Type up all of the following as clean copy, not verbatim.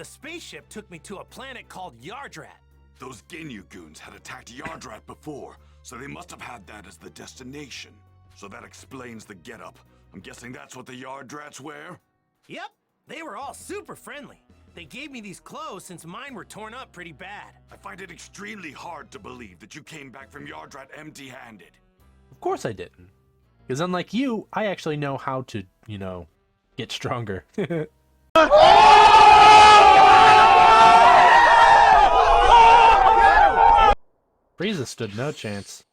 The spaceship took me to a planet called Yardrat. Those Ginyu goons had attacked Yardrat before, so they must have had that as the destination. So that explains the getup. I'm guessing that's what the Yardrats wear? Yep, they were all super friendly. They gave me these clothes since mine were torn up pretty bad. I find it extremely hard to believe that you came back from Yardrat empty-handed. Of course I didn't. Because unlike you, I actually know how to, you know, get stronger. Frieza stood no chance.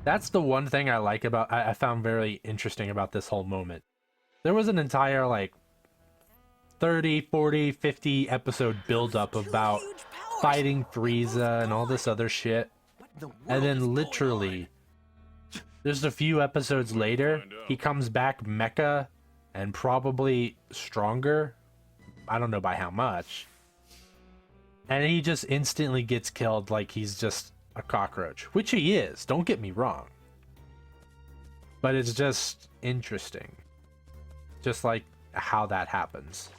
That's the one thing I like about, I found very interesting about this whole moment. There was an entire, like, 30, 40, 50 episode build-up about fighting Frieza and all this other shit. And then literally, just a few episodes later, he comes back mecha and probably stronger. I don't know by how much. And he just instantly gets killed like he's just a cockroach. Which he is, don't get me wrong. But it's just interesting. Just like how that happens.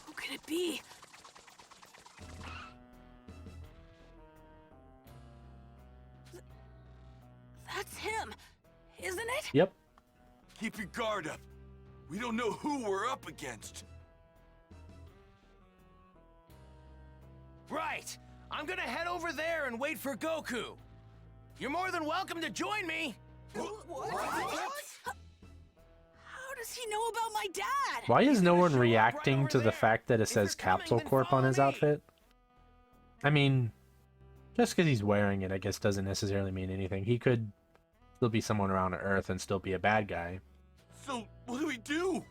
Who could it be? That's him, isn't it? Yep. Keep your guard up. We don't know who we're up against. Right! I'm gonna head over there and wait for Goku. You're more than welcome to join me. What? How does he know about my dad? Why is no one show up reacting right to over the there. fact that it If says you're coming, Capsule then Corp on follow his me. outfit? I mean, just because he's wearing it, I guess, doesn't necessarily mean anything. He could still be someone around Earth and still be a bad guy. So, what do we do?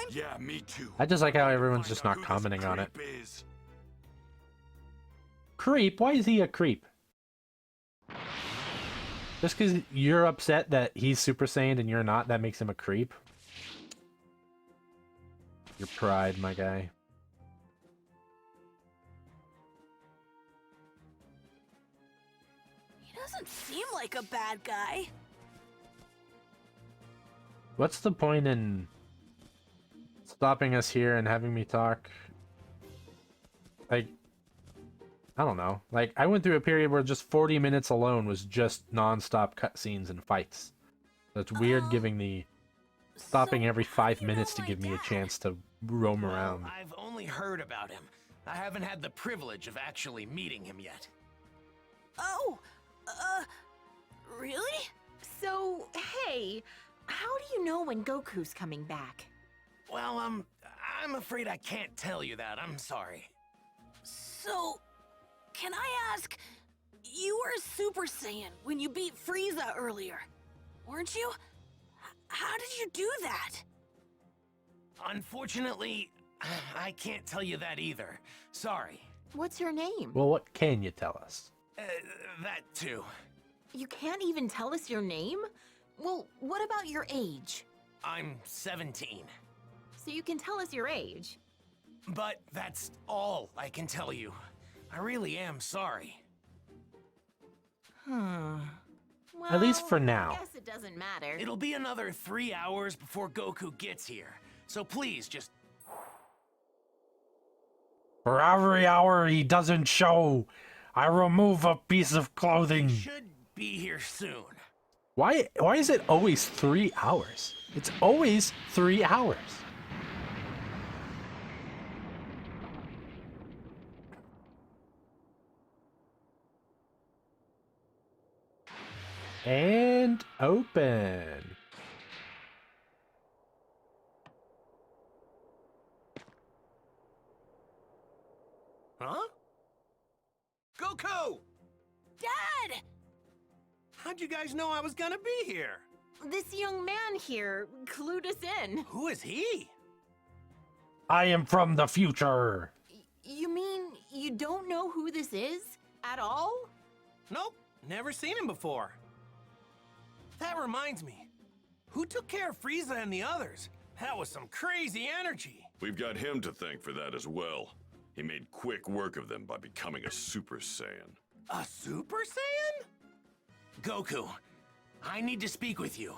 Yeah, me too. I just like how everyone's Find just out not who this commenting on it. creep is. Creep? Why is he a creep? Just because you're upset that he's Super Saiyan and you're not, that makes him a creep? Your pride, my guy. He doesn't seem like a bad guy. What's the point in stopping us here and having me talk? Like, I don't know. Like, I went through a period where just 40 minutes alone was just non-stop cutscenes and fights. So it's weird giving the stopping So, every how do 5 you know minutes to my give me a dad? chance to roam Well, around. I've only heard about him. I haven't had the privilege of actually meeting him yet. Oh, really? So, hey, how do you know when Goku's coming back? Well, I'm afraid I can't tell you that. I'm sorry. So, can I ask, you were a Super Saiyan when you beat Frieza earlier, weren't you? How did you do that? Unfortunately, I can't tell you that either. Sorry. What's your name? Well, what can you tell us? That too. You can't even tell us your name? Well, what about your age? I'm 17. So you can tell us your age. But that's all I can tell you. I really am sorry. Well, At least for now. I guess it doesn't matter. It'll be another 3 hours before Goku gets here. So please, just... For every hour he doesn't show, I remove a piece of clothing. should be here soon. Why is it always 3 hours? It's always 3 hours. And open. Huh? Goku! Dad! How'd you guys know I was gonna be here? This young man here clued us in. Who is he? I am from the future. You mean you don't know who this is at all? Nope, never seen him before. That reminds me. Who took care of Frieza and the others? That was some crazy energy. We've got him to thank for that as well. He made quick work of them by becoming a Super Saiyan. A Super Saiyan? Goku, I need to speak with you.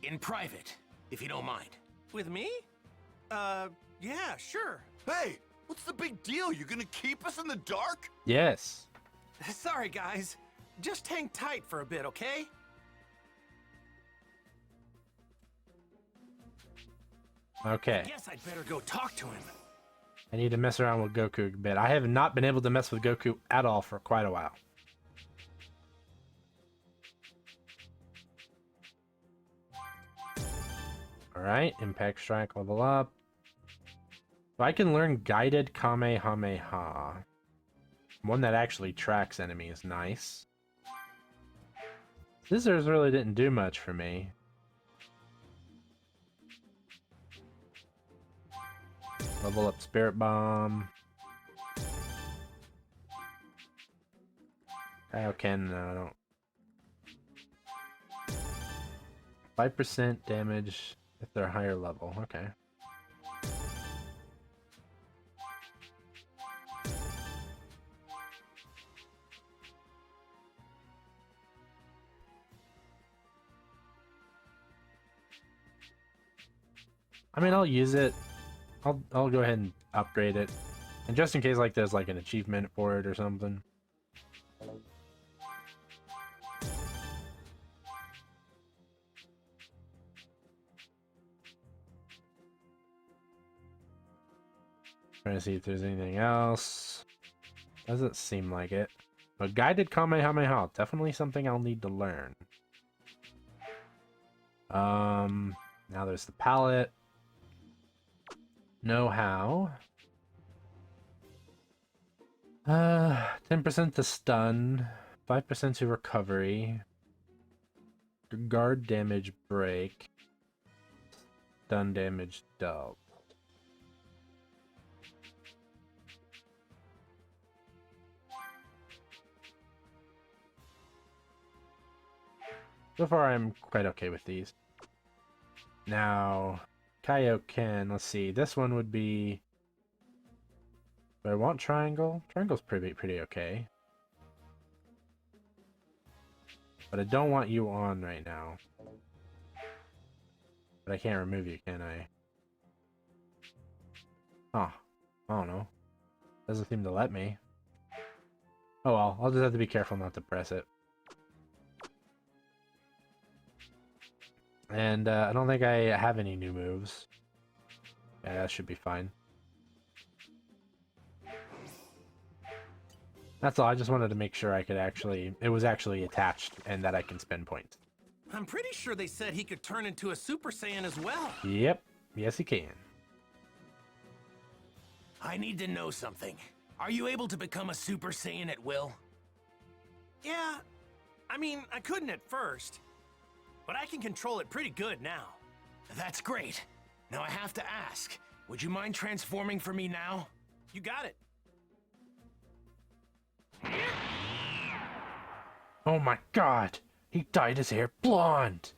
In private, if you don't mind. With me? Yeah, sure. Hey, what's the big deal? You gonna keep us in the dark? Yes. Sorry, guys. Just hang tight for a bit, okay? Okay. Guess I'd better go talk to him. I need to mess around with Goku a bit. I have not been able to mess with Goku at all for quite a while. Alright, Impact Strike level up. So I can learn Guided Kamehameha. One that actually tracks enemies. Nice. Scissors really didn't do much for me. Level up Spirit Bomb. Kaioken, no, I don't. 5% damage if they're higher level. Okay. I mean, I'll use it. I'll go ahead and upgrade it. And just in case like there's like an achievement for it or something. Trying to see if there's anything else. Doesn't seem like it. But Guided Kamehameha, definitely something I'll need to learn. Now there's the palette. Know-how. 10% to stun, 5% to recovery, guard damage break, stun damage double. So far I'm quite okay with these. Now, Kaioken, let's see, this one would be... Do I want triangle? Triangle's pretty okay. But I don't want you on right now. But I can't remove you, can I? Huh. I don't know. Doesn't seem to let me. Oh well, I'll just have to be careful not to press it. And I don't think I have any new moves. Yeah, that should be fine. That's all, I just wanted to make sure I could actually... It was actually attached and that I can spend points. I'm pretty sure they said he could turn into a Super Saiyan as well. Yep. Yes, he can. I need to know something. Are you able to become a Super Saiyan at will? Yeah. I mean, I couldn't at first. But I can control it pretty good now. That's great. Now I have to ask. Would you mind transforming for me now? You got it. Oh my god! He dyed his hair blonde!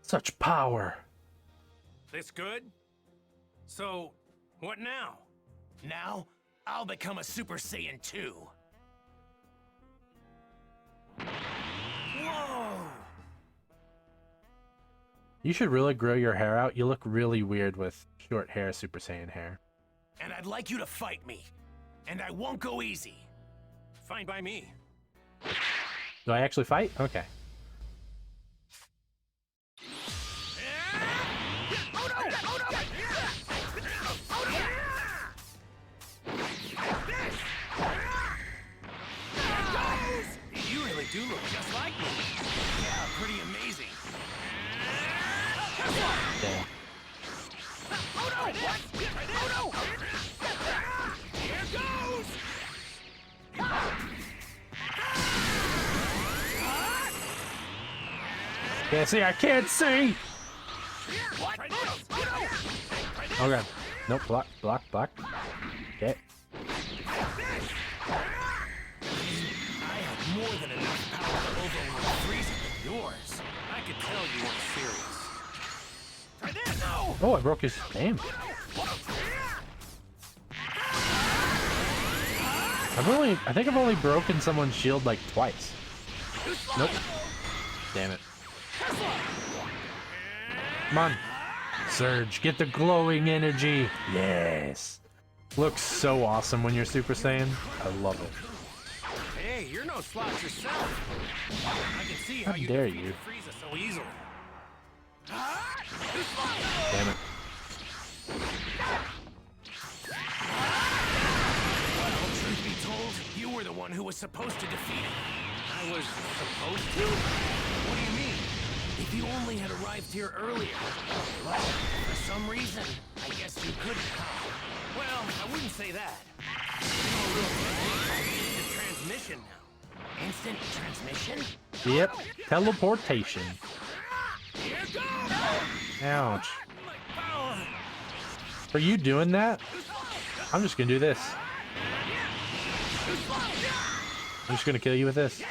Such power! This good? So, what now? Now, I'll become a Super Saiyan 2. Whoa! You should really grow your hair out. You look really weird with short hair, Super Saiyan hair. And I'd like you to fight me. And I won't go easy. Fine by me. Do I actually fight? Okay. Oh no! Oh no! Oh no! You really do look just like me. Yeah, pretty amazing. Damn. Oh no! What? Oh no! Here goes! Can't see, I can't see! What? Okay. Nope, block, block, block. Okay. I have more than enough power to overlord Frieza than yours. I could tell you weren't serious. Try this! No! Oh, I broke his name. I think I've only broken someone's shield like twice. Nope. Damn it. Come on. Surge, get the glowing energy. Yes. Looks so awesome when you're Super Saiyan. I love it. Hey, you're no Sloth yourself. I can see how How you dare defeated you. Frieza so easily. Damn it. Well, truth be told, you were the one who was supposed to defeat him. I was supposed to? What do you mean? If you only had arrived here earlier. Well, for some reason, I guess you couldn't. Well, I wouldn't say that. Instant transmission now. Instant transmission? Yep. Teleportation. Here goes! Ouch. My power! For you doing that, I'm just gonna do this. I'm just gonna kill you with this.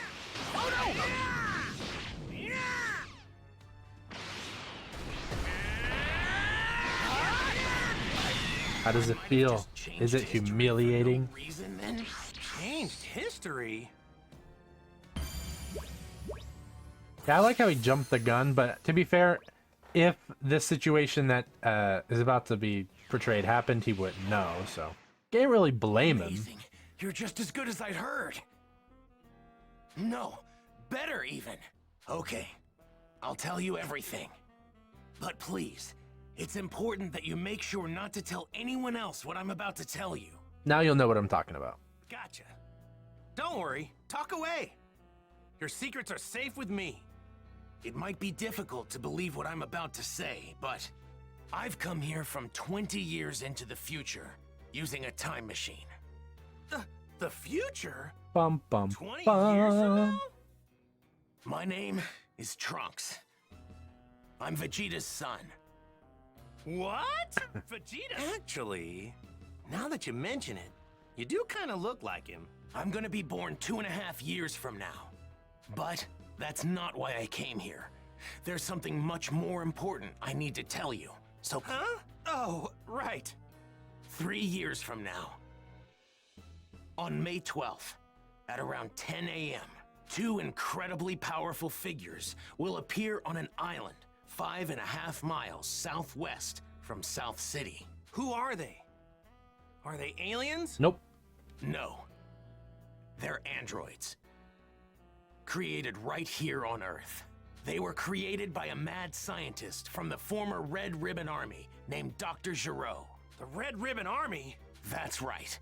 How does it feel? Is it humiliating? No reason then? Changed history? Yeah, I like how he jumped the gun, but to be fair, if this situation that is about to be portrayed happened, he wouldn't know, so can't really blame him. Amazing. You're just as good as I'd heard. No, better even. Okay, I'll tell you everything. But please, it's important that you make sure not to tell anyone else what I'm about to tell you. Now you'll know what I'm talking about. Gotcha. Don't worry, talk away. Your secrets are safe with me. It might be difficult to believe what I'm about to say, but I've come here from 20 years into the future using a time machine. The future? Bum bum 20 years from bum. now? My name is Trunks. I'm Vegeta's son. What? Vegeta? Actually, now that you mention it, you do kind of look like him. I'm gonna be born 2.5 years from now. But that's not why I came here. There's something much more important I need to tell you. So, huh? Oh, right. 3 years from now. On May 12th, at around 10 a.m., 2 incredibly powerful figures will appear on an island 5.5 miles southwest from South City. Who are they? Are they aliens? Nope. No. They're androids. Created right here on Earth. They were created by a mad scientist from the former Red Ribbon Army named Dr. Giraud. The Red Ribbon Army? That's right.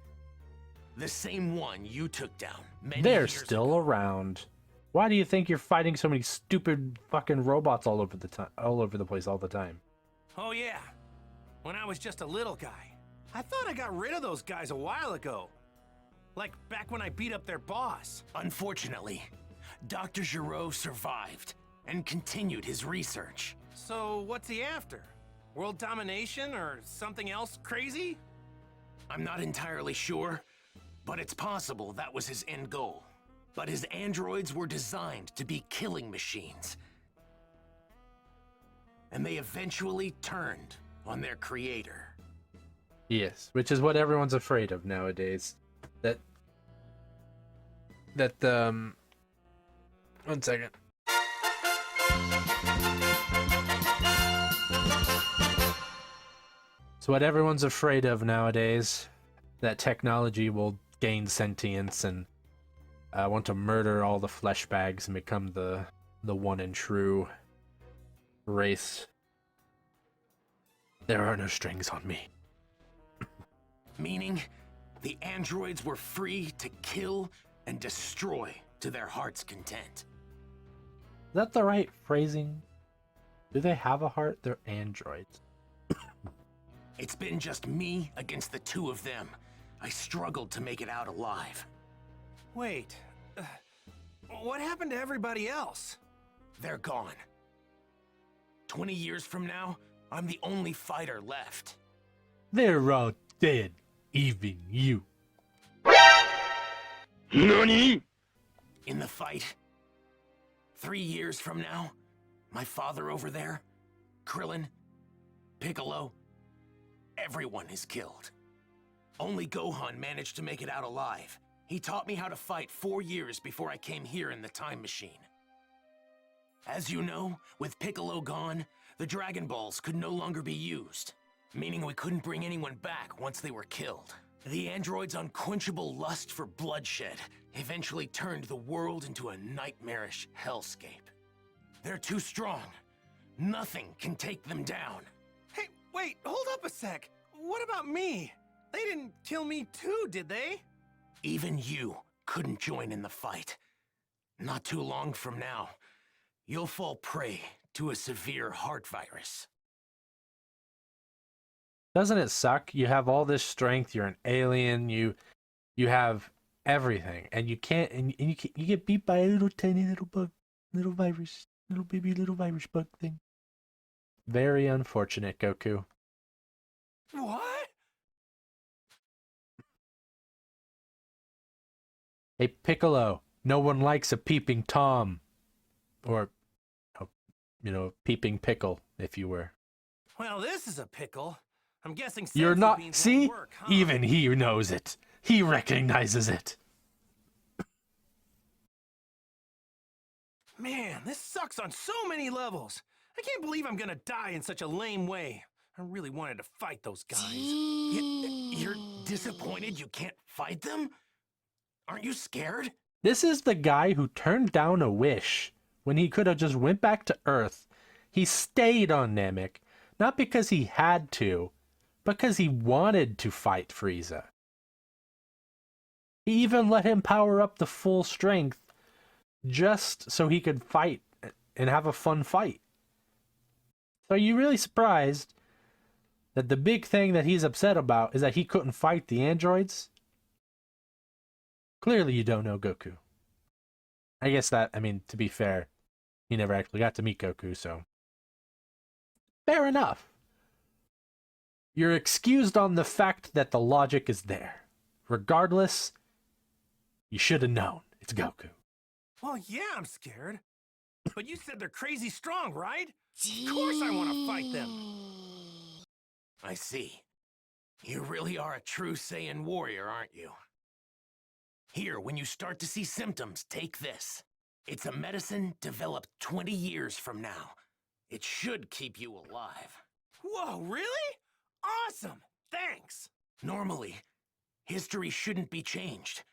The same one you took down many They're years still ago. around. Why do you think you're fighting so many stupid fucking robots all over the place all the time? Oh yeah. When I was just a little guy. I thought I got rid of those guys a while ago. Like back when I beat up their boss. Unfortunately, Dr. Giraud survived and continued his research. So what's he after? World domination or something else crazy? I'm not entirely sure, but it's possible that was his end goal. But his androids were designed to be killing machines. And they eventually turned on their creator. Yes, which is what everyone's afraid of nowadays. One second. So what everyone's afraid of nowadays, that technology will gain sentience and want to murder all the flesh bags and become the one and true race. There are no strings on me. Meaning, the androids were free to kill and destroy to their heart's content. Is that the right phrasing? Do they have a heart? They're androids. It's been just me against the 2 of them. I struggled to make it out alive. Wait, what happened to everybody else? They're gone. 20 years from now, I'm the only fighter left. They're all dead, even you. NANI?! In the fight, 3 years from now, my father over there, Krillin, Piccolo, everyone is killed. Only Gohan managed to make it out alive. He taught me how to fight 4 years before I came here in the time machine. As you know, with Piccolo gone, the Dragon Balls could no longer be used, meaning we couldn't bring anyone back once they were killed. The android's unquenchable lust for bloodshed eventually turned the world into a nightmarish hellscape. They're too strong. Nothing can take them down. Hey, wait, hold up a sec. What about me? They didn't kill me too, did they? Even you couldn't join in the fight. Not too long from now, you'll fall prey to a severe heart virus. Doesn't it suck? You have all this strength, you're an alien, you have everything, and you can't, and you get beat by a little tiny little bug, little virus, little virus bug thing. Very unfortunate, Goku. What? Hey, Piccolo, no one likes a peeping Tom. Or, peeping Pickle, if you were. Well, this is a pickle. I'm guessing You're senzu not, beans see? won't work, huh? Even he knows it. He recognizes it. Man, this sucks on so many levels. I can't believe I'm gonna die in such a lame way. I really wanted to fight those guys. You're disappointed you can't fight them? Aren't you scared? This is the guy who turned down a wish when he could have just went back to Earth. He stayed on Namek, not because he had to, because he wanted to fight Frieza. He even let him power up to full strength just so he could fight and have a fun fight. So are you really surprised that the big thing that he's upset about is that he couldn't fight the androids? Clearly you don't know Goku. I guess that, to be fair, he never actually got to meet Goku, so... Fair enough. You're excused on the fact that the logic is there. Regardless, you should have known. It's Goku. Well, yeah, I'm scared. But you said they're crazy strong, right? Of course I want to fight them. I see. You really are a true Saiyan warrior, aren't you? Here, when you start to see symptoms, take this. It's a medicine developed 20 years from now. It should keep you alive. Whoa, really? Awesome! Thanks! Normally, history shouldn't be changed.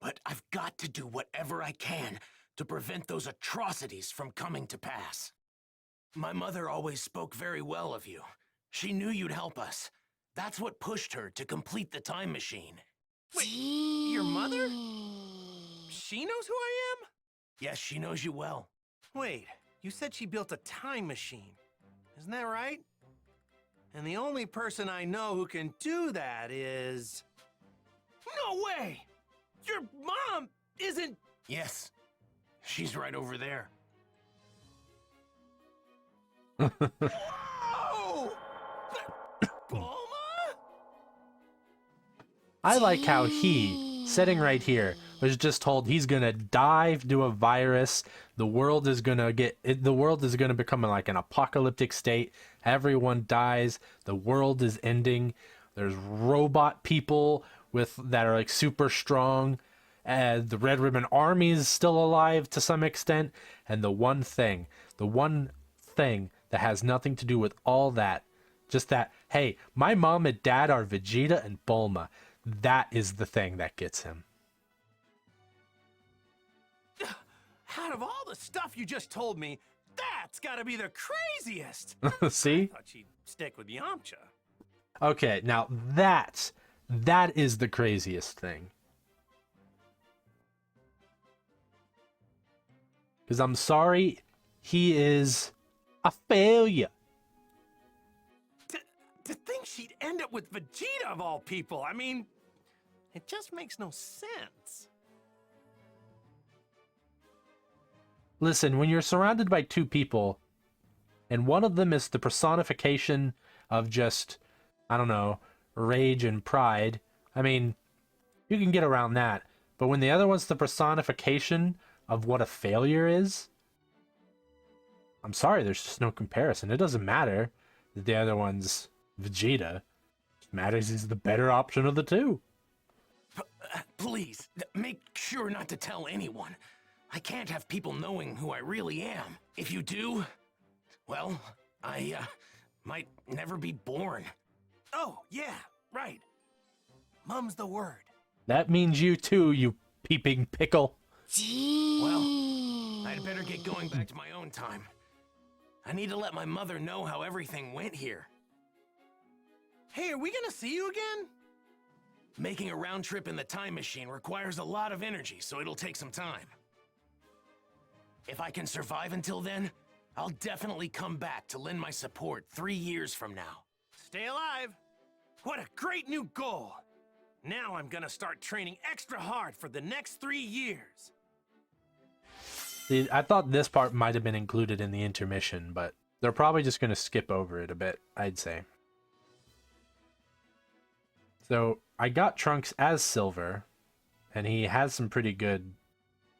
But I've got to do whatever I can to prevent those atrocities from coming to pass. My mother always spoke very well of you. She knew you'd help us. That's what pushed her to complete the time machine. Wait, your mother? She knows who I am? Yes, she knows you well. Wait, you said she built a time machine. Isn't that right? And the only person I know who can do that is... No way! Your mom isn't... Yes, she's right over there. Whoa! Bulma? I like how he, sitting right here, was just told he's gonna dive to a virus. The world is gonna become like an apocalyptic state. Everyone dies. The world is ending. There's robot people that are like super strong. The Red Ribbon Army is still alive to some extent. And the one thing that has nothing to do with all that, just that, hey, my mom and dad are Vegeta and Bulma. That is the thing that gets him. Out of all the stuff you just told me, that's gotta be the craziest! See? I thought she'd stick with Yamcha. Okay, now that is the craziest thing. Because I'm sorry, he is a failure. To think she'd end up with Vegeta of all people, it just makes no sense. Listen, when you're surrounded by two people, and one of them is the personification of just, I don't know, rage and pride, you can get around that. But when the other one's the personification of what a failure is, I'm sorry, there's just no comparison. It doesn't matter that the other one's Vegeta. It matters he's the better option of the two. Please, make sure not to tell anyone. I can't have people knowing who I really am. If you do, well, I might never be born. Oh, yeah, right. Mum's the word. That means you too, you peeping pickle. Well, I'd better get going back to my own time. I need to let my mother know how everything went here. Hey, are we gonna see you again? Making a round trip in the time machine requires a lot of energy, so it'll take some time. If I can survive until then, I'll definitely come back to lend my support 3 years from now. Stay alive. What a great new goal. Now I'm gonna start training extra hard for the next 3 years. See, I thought this part might have been included in the intermission, but they're probably just going to skip over it a bit, I'd say. So, I got Trunks as Silver, and he has some pretty good,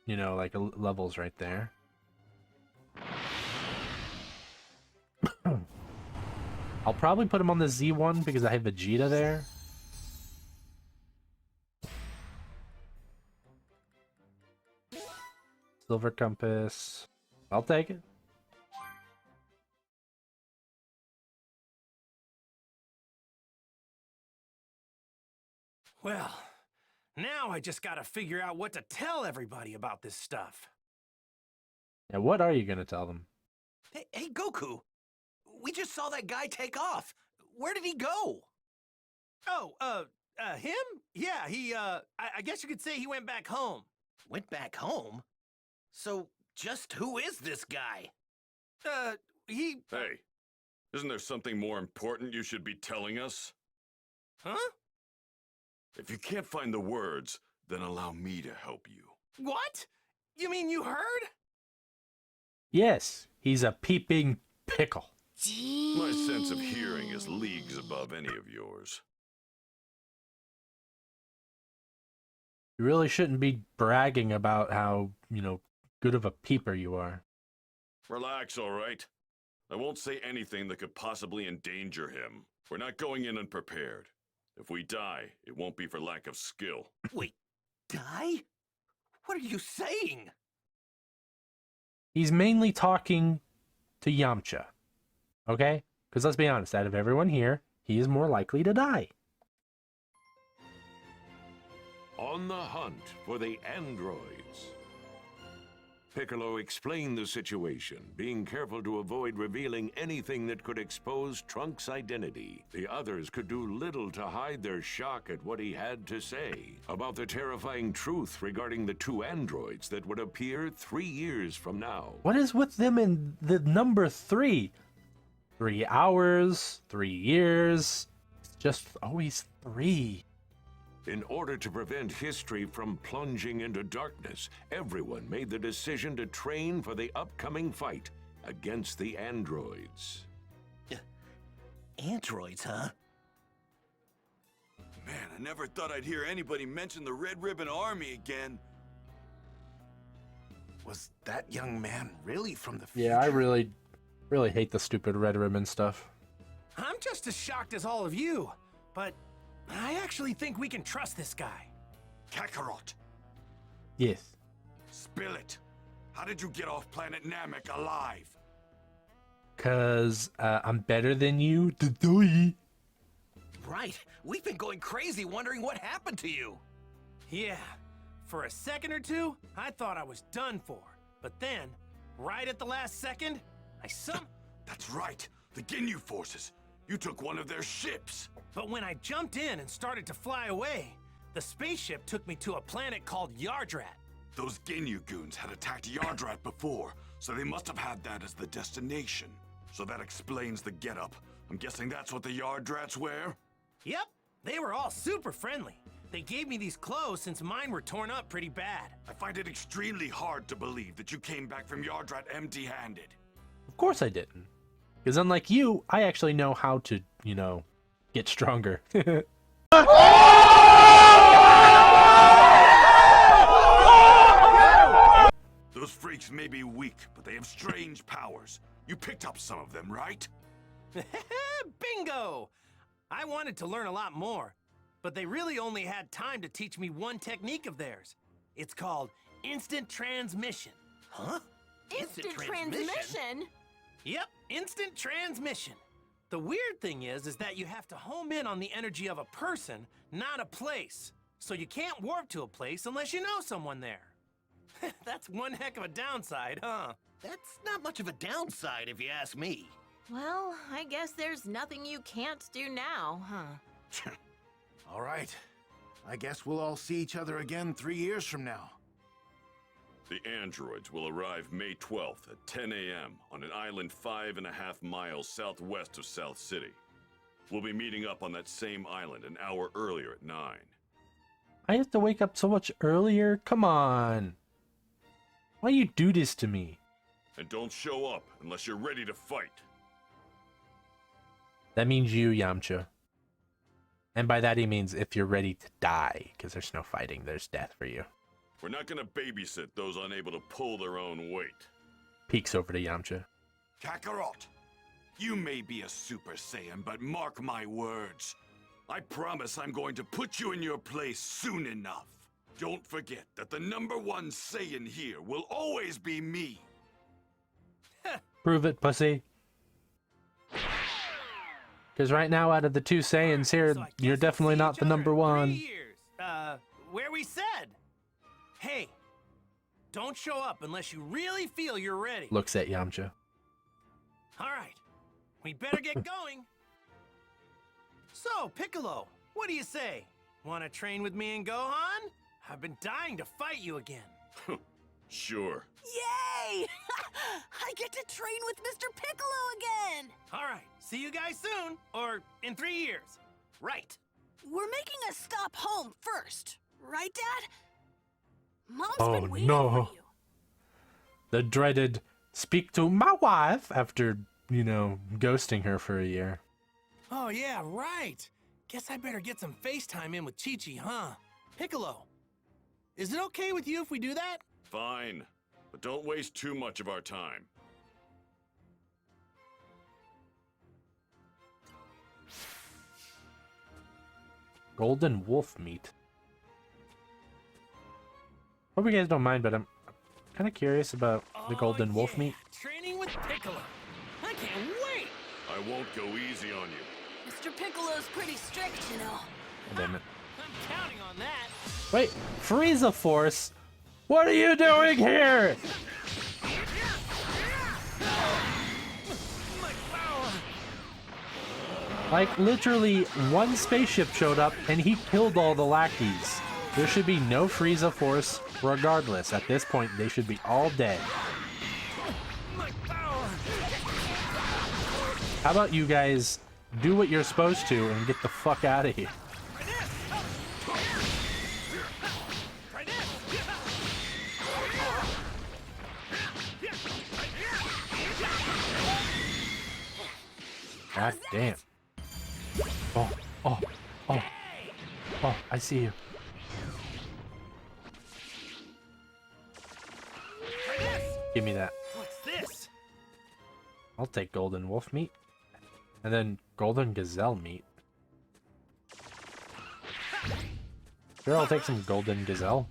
you know, like levels right there. I'll probably put him on the Z1 because I have Vegeta there. Silver Compass. I'll take it. Well, now I just gotta figure out what to tell everybody about this stuff. Now, what are you going to tell them? Hey, Goku. We just saw that guy take off. Where did he go? Oh, him? Yeah, I guess you could say he went back home. Went back home? So, just who is this guy? He... Hey, isn't there something more important you should be telling us? Huh? If you can't find the words, then allow me to help you. What? You mean you heard? Yes, he's a peeping pickle. My sense of hearing is leagues above any of yours. You really shouldn't be bragging about how, you know, good of a peeper you are. Relax, all right? I won't say anything that could possibly endanger him. We're not going in unprepared. If we die, it won't be for lack of skill. Wait, die? What are you saying? He's mainly talking to Yamcha. Okay? Because let's be honest, out of everyone here, he is more likely to die. On the hunt for the androids. Piccolo explained the situation, being careful to avoid revealing anything that could expose Trunks' identity. The others could do little to hide their shock at what he had to say about the terrifying truth regarding the 2 androids that would appear 3 years from now. What is with them in the number 3? 3 hours, 3 years. It's just always 3. In order to prevent history from plunging into darkness, everyone made the decision to train for the upcoming fight against the androids. Androids, huh? Man, I never thought I'd hear anybody mention the Red Ribbon Army again. Was that young man really from the future? Yeah, I really hate the stupid red ribbon stuff. I'm just as shocked as all of you, but I actually think we can trust this guy. Kakarot, Yes. spill it. How did you get off planet Namek alive? Cause I'm better than you. Doi. Right. We've been going crazy wondering what happened to you. Yeah, for a second or two, I thought I was done for. But then, right at the last second, That's right, the Ginyu forces. You took one of their ships. But when I jumped in and started to fly away, the spaceship took me to a planet called Yardrat. Those Ginyu goons had attacked Yardrat before, so they must have had that as the destination. So that explains the getup. I'm guessing that's what the Yardrats wear? Yep, they were all super friendly. They gave me these clothes since mine were torn up pretty bad. I find it extremely hard to believe that you came back from Yardrat empty-handed. Of course I didn't. Because unlike you, I actually know how to, you know, get stronger. Those freaks may be weak, but they have strange powers. You picked up some of them, right? Bingo! I wanted to learn a lot more. but they really only had time to teach me one technique of theirs. It's called instant transmission. Huh? Instant transmission? Yep, instant transmission. The weird thing is that you have to home in on the energy of a person, not a place. So you can't warp to a place unless you know someone there. That's one heck of a downside, huh? That's not much of a downside if you ask me. Well, I guess there's nothing you can't do now, huh? All right. I guess we'll all see each other again 3 years from now. The androids will arrive May 12th at 10 a.m. on an island 5.5 miles southwest of South City. We'll be meeting up on that same island an hour earlier at 9. I have to wake up so much earlier? Come on. Why you do this to me? And don't show up unless you're ready to fight. That means you, Yamcha. And by that he means if you're ready to die, because there's no fighting, there's death for you. We're not gonna babysit those unable to pull their own weight. Peeks over to Yamcha. Kakarot, you may be a Super Saiyan, but mark my words. I promise I'm going to put you in your place soon enough. Don't forget that the #1 Saiyan here will always be me. Prove it, pussy. Because right now, out of the 2 Saiyans here, So I you're guess we'll definitely see not each the other in #1. 3 years. Where we said. Hey, don't show up unless you really feel you're ready. Looks at Yamcha. All right, we better get going. So, Piccolo, what do you say? Want to train with me and Gohan? I've been dying to fight you again. Sure. Yay! I get to train with Mr. Piccolo again! All right, see you guys soon, or in 3 years. Right. We're making a stop home first, right, Dad? Mom's Oh, been waiting no. for you. The dreaded speak to my wife after, ghosting her for a year. Oh, yeah, right. Guess I better get some FaceTime in with Chi-Chi, huh? Piccolo, is it okay with you if we do that? Fine, but don't waste too much of our time. Golden wolf meat. Hope you guys don't mind, but I'm kind of curious about the golden wolf meat. Training with Piccolo. I can't wait. I won't go easy on you. Mr. Piccolo's pretty strict, you know. Damn it. I'm counting on that. Wait, Frieza Force? What are you doing here? My power. Like, literally, one spaceship showed up and he killed all the lackeys. There should be no Frieza Force regardless. At this point, they should be all dead. My power. How about you guys do what you're supposed to and get the fuck out of here? Try this. Try this. God damn. Oh, oh, oh. Oh, I see you. Try this. Give me that. What's this? I'll take golden wolf meat. And then golden gazelle meat. Sure, I'll take some golden gazelle.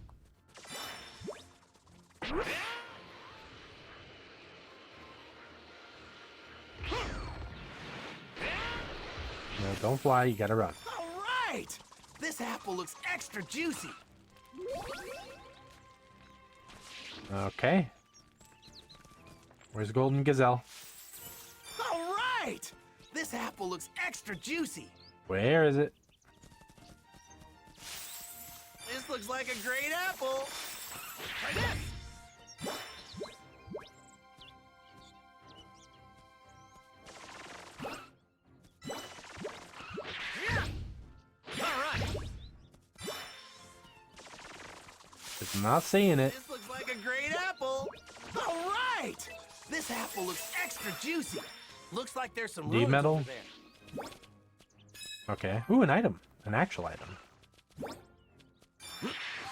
No, don't fly, you gotta run. All right. This apple looks extra juicy. Okay. Where's golden gazelle? All right. This apple looks extra juicy. Where is it? This looks like a great apple. Try this. All right. It's not seeing it. This looks like a great apple. All right. This apple looks extra juicy. Looks like there's some ruins D-metal? over there. Okay. Ooh, an item. An actual item.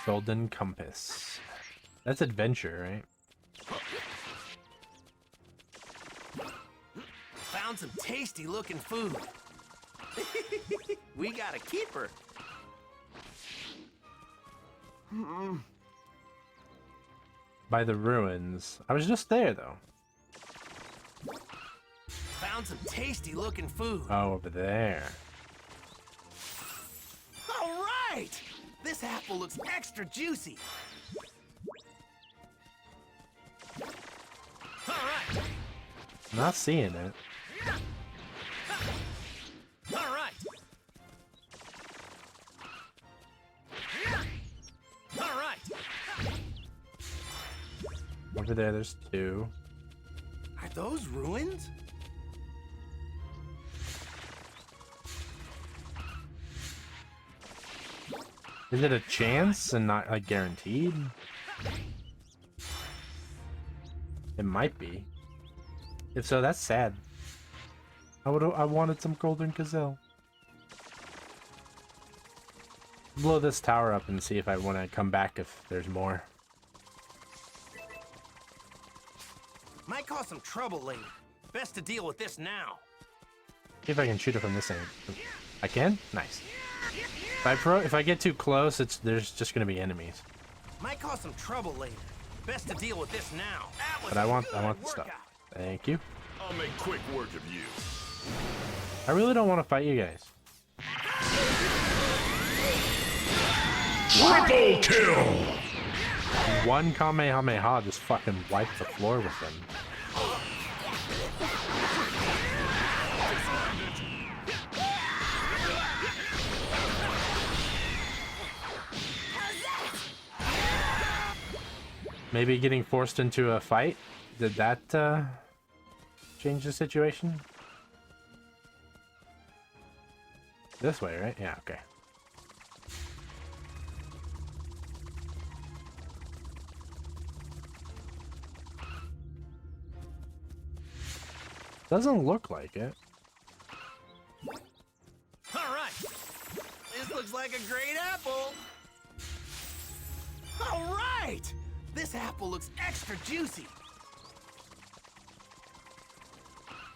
Golden compass. That's adventure, right? Found some tasty looking food. We got a keeper. By the ruins. I was just there, though. Found some tasty looking food. Oh, over there. All right! This apple looks extra juicy. All right. I'm not seeing it. All right. All right. Over there, there's 2. Are those ruins? Is it a chance and not like guaranteed? It might be. If so, that's sad. I wanted some golden gazelle. Blow this tower up and see if I want to come back if there's more. Might cause some trouble later. Best to deal with this now. See if I can shoot it from this end. I can? Nice. If I get too close, there's just gonna be enemies. Might cause some trouble later. Best to deal with this now. But I want the stuff. Thank you. I'll make quick work of you. I really don't want to fight you guys. Triple kill! One Kamehameha just fucking wiped the floor with them. Maybe getting forced into a fight? Did that change the situation? This way, right? Yeah, okay. Doesn't look like it. All right. This looks like a great apple. All right. This apple looks extra juicy.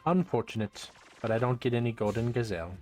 Unfortunate, but I don't get any golden gazelle.